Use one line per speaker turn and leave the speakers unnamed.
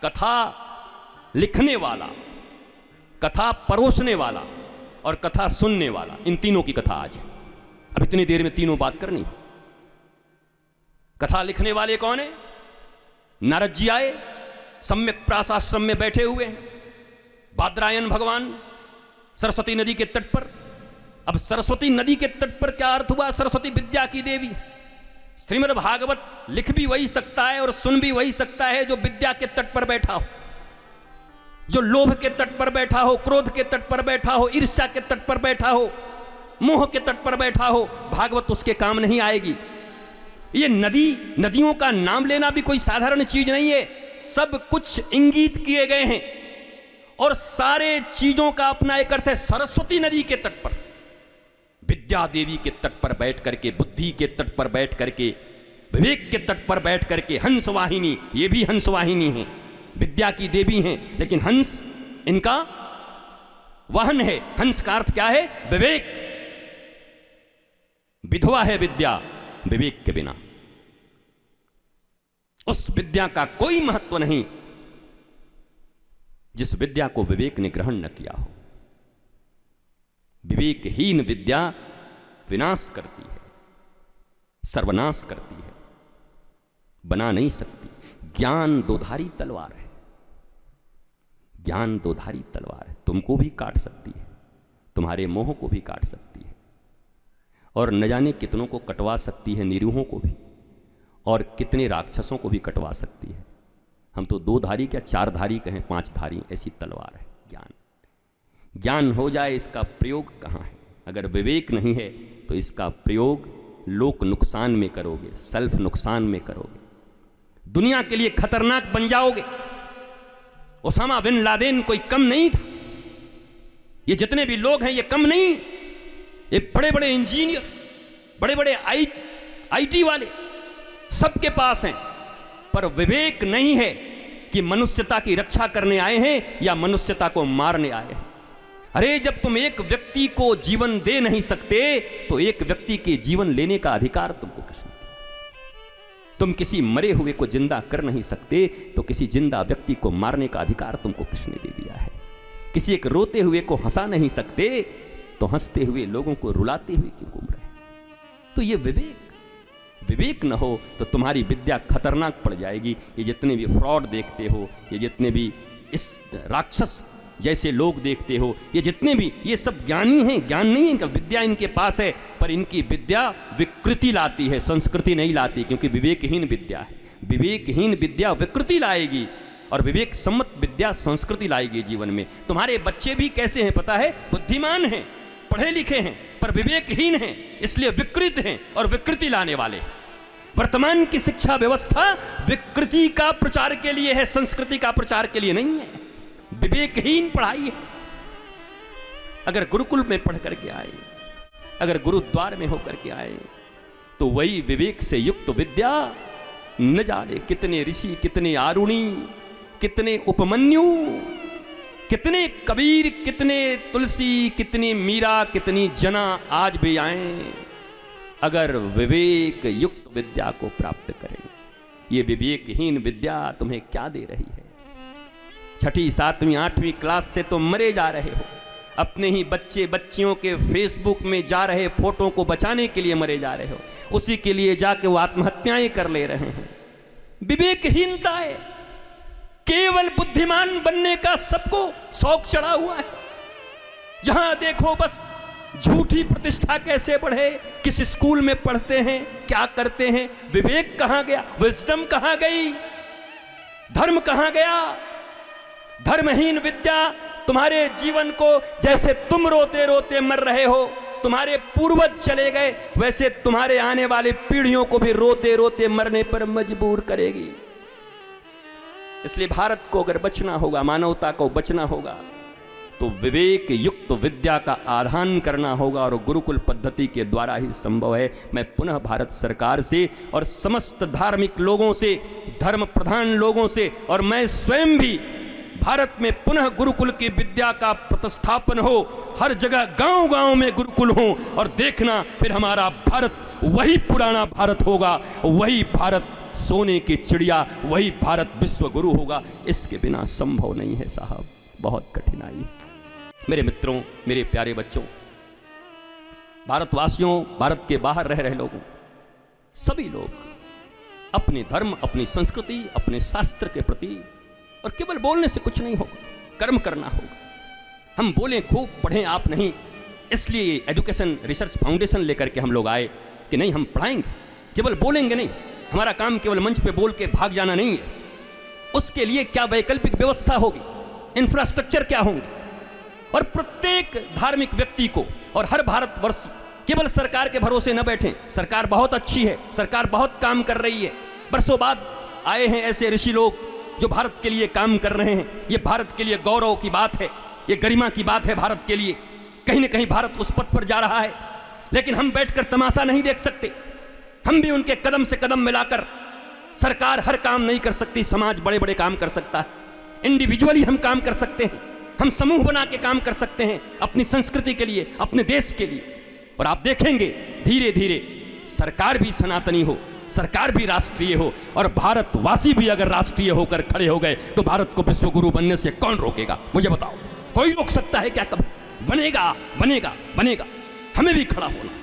कथा लिखने वाला, कथा परोसने वाला और कथा सुनने वाला, इन तीनों की कथा आज है। अब इतनी देर में तीनों बात करनी। कथा लिखने वाले कौन है? नारद जी आए, सम्यक प्रास आश्रम में बैठे हुए हैं, बादरायन भगवान सरस्वती नदी के तट पर। अब सरस्वती नदी के तट पर क्या अर्थ हुआ? सरस्वती विद्या की देवी। श्रीमद् भागवत लिख भी वही सकता है और सुन भी वही सकता है जो विद्या के तट पर बैठा हो, जो लोभ के तट पर बैठा हो, क्रोध के तट पर बैठा हो, ईर्ष्या के तट पर बैठा हो, मोह के तट पर बैठा हो, भागवत उसके काम नहीं आएगी। ये नदियों का नाम लेना भी कोई साधारण चीज नहीं है। सब कुछ इंगित किए गए हैं और सारे चीजों का अपना एक अर्थ है। सरस्वती नदी के तट पर, विद्या देवी के तट पर बैठ करके, बुद्धि के तट पर बैठ करके, विवेक के तट पर बैठ करके, हंस वाहिनी, ये भी हंस वाहिनी है, विद्या की देवी हैं, लेकिन हंस इनका वाहन है। हंस का अर्थ क्या है? विवेक। विधवा है विद्या विवेक के बिना। उस विद्या का कोई महत्व नहीं जिस विद्या को विवेक ने ग्रहण न किया हो। विवेकहीन विद्या विनाश करती है, सर्वनाश करती है, बना नहीं सकती। ज्ञान दोधारी तलवार है, ज्ञान दोधारी तलवार है, तुमको भी काट सकती है, तुम्हारे मोह को भी काट सकती है और न जाने कितनों को कटवा सकती है, निरीहों को भी, और कितने राक्षसों को भी कटवा सकती है। हम तो दो धारी क्या चार धारी कहें, पांच धारी, ऐसी तलवार है ज्ञान। ज्ञान हो जाए, इसका प्रयोग कहाँ है? अगर विवेक नहीं है तो इसका प्रयोग लोक नुकसान में करोगे, सेल्फ नुकसान में करोगे, दुनिया के लिए खतरनाक बन जाओगे। ओसामा बिन लादेन कोई कम नहीं था। ये जितने भी लोग हैं ये कम नहीं, ये बड़े बड़े इंजीनियर, बड़े बड़े आईटी वाले सबके पास हैं, पर विवेक नहीं है कि मनुष्यता की रक्षा करने आए हैं या मनुष्यता को मारने आए हैं। अरे जब तुम एक व्यक्ति को जीवन दे नहीं सकते तो एक व्यक्ति के जीवन लेने का अधिकार तुमको किसने दिया? तुम किसी मरे हुए को जिंदा कर नहीं सकते तो किसी जिंदा व्यक्ति को मारने का अधिकार तुमको किसने दे दिया है? किसी एक रोते हुए को हंसा नहीं सकते तो हंसते हुए लोगों को रुलाते हुए क्यों घूम रहे? तो ये विवेक न हो तो तुम्हारी विद्या खतरनाक पड़ जाएगी। ये जितने भी फ्रॉड देखते हो, ये जितने भी इस राक्षस जैसे लोग देखते हो, ये जितने भी, ये सब ज्ञानी हैं, ज्ञान नहीं है इनका, विद्या इनके पास है, पर इनकी विद्या विकृति लाती है, संस्कृति नहीं लाती, क्योंकि विवेकहीन विद्या है। विवेकहीन विद्या विकृति लाएगी और विवेक सम्मत विद्या संस्कृति लाएगी जीवन में। तुम्हारे बच्चे भी कैसे हैं पता है? बुद्धिमान हैं, पढ़े लिखे हैं, पर विवेकहीन हैं, इसलिए विकृत हैं और विकृति लाने वाले। वर्तमान की शिक्षा व्यवस्था विकृति का प्रचार के लिए है, संस्कृति का प्रचार के लिए नहीं है। विवेकहीन पढ़ाई है। अगर गुरुकुल में पढ़ करके आए, अगर गुरुद्वार में होकर के आए, तो वही विवेक से युक्त विद्या न जाने कितने ऋषि, कितने आरुणि, कितने उपमन्यु, कितने कबीर, कितने तुलसी, कितनी मीरा, कितनी जना आज भी आए, अगर विवेक युक्त विद्या को प्राप्त करें। ये विवेकहीन विद्या तुम्हें क्या दे रही है? छठी, सातवीं, आठवीं क्लास से तो मरे जा रहे हो। अपने ही बच्चे बच्चियों के फेसबुक में जा रहे फोटो को बचाने के लिए मरे जा रहे हो। उसी के लिए जाके वो आत्महत्याएं कर ले रहे हैं। विवेकहीनता है। केवल बुद्धिमान बनने का सबको शौक चढ़ा हुआ है। जहां देखो बस झूठी प्रतिष्ठा कैसे बढ़े, किस स्कूल में पढ़ते हैं, क्या करते हैं, विवेक कहां गया, विजडम कहां गई, धर्म कहां गया? धर्महीन विद्या तुम्हारे जीवन को, जैसे तुम रोते रोते मर रहे हो, तुम्हारे पूर्वज चले गए, वैसे तुम्हारे आने वाली पीढ़ियों को भी रोते रोते मरने पर मजबूर करेगी। इसलिए भारत को अगर बचना होगा, मानवता को बचना होगा, तो विवेक युक्त विद्या का आधान करना होगा और गुरुकुल पद्धति के द्वारा ही संभव है। मैं पुनः भारत सरकार से और समस्त धार्मिक लोगों से, धर्म प्रधान लोगों से, और मैं स्वयं भी भारत में पुनः गुरुकुल की विद्या का प्रतिस्थापन हो, हर जगह गांव गांव में गुरुकुल हो, और देखना फिर हमारा भारत वही पुराना भारत होगा, वही भारत सोने की चिड़िया वही भारत विश्व गुरु होगा। इसके बिना संभव नहीं है साहब, बहुत कठिनाई है। मेरे मित्रों, मेरे प्यारे बच्चों, भारतवासियों, भारत के बाहर रह रहे लोगों, सभी लोग अपने धर्म, अपनी संस्कृति, अपने शास्त्र के प्रति, और केवल बोलने से कुछ नहीं होगा, कर्म करना होगा। हम बोलें खूब, पढ़ें आप नहीं। इसलिए एजुकेशन रिसर्च फाउंडेशन लेकर के हम लोग आए कि नहीं, हम पढ़ाएंगे, केवल बोलेंगे नहीं। हमारा काम केवल मंच पे बोल के भाग जाना नहीं है। उसके लिए क्या वैकल्पिक व्यवस्था होगी, इंफ्रास्ट्रक्चर क्या होंगे, और प्रत्येक धार्मिक व्यक्ति को और हर भारतवर्ष केवल सरकार के भरोसे न बैठें। सरकार बहुत अच्छी है, सरकार बहुत काम कर रही है। बरसों बाद आए हैं ऐसे ऋषि लोग जो भारत के लिए काम कर रहे हैं। ये भारत के लिए गौरव की बात है, ये गरिमा की बात है भारत के लिए। कहीं न कहीं भारत उस पथ पर जा रहा है, लेकिन हम बैठकर तमाशा नहीं देख सकते। हम भी उनके कदम से कदम मिलाकर, सरकार हर काम नहीं कर सकती, समाज बड़े बड़े काम कर सकता है। इंडिविजुअली हम काम कर सकते हैं, हम समूह बना के काम कर सकते हैं अपनी संस्कृति के लिए, अपने देश के लिए। और आप देखेंगे धीरे धीरे सरकार भी सनातनी हो, सरकार भी राष्ट्रीय हो, और भारतवासी भी अगर राष्ट्रीय होकर खड़े हो गए तो भारत को विश्व गुरु बनने से कौन रोकेगा? मुझे बताओ, कोई रोक सकता है क्या? कब बनेगा? बनेगा, बनेगा। हमें भी खड़ा होना है।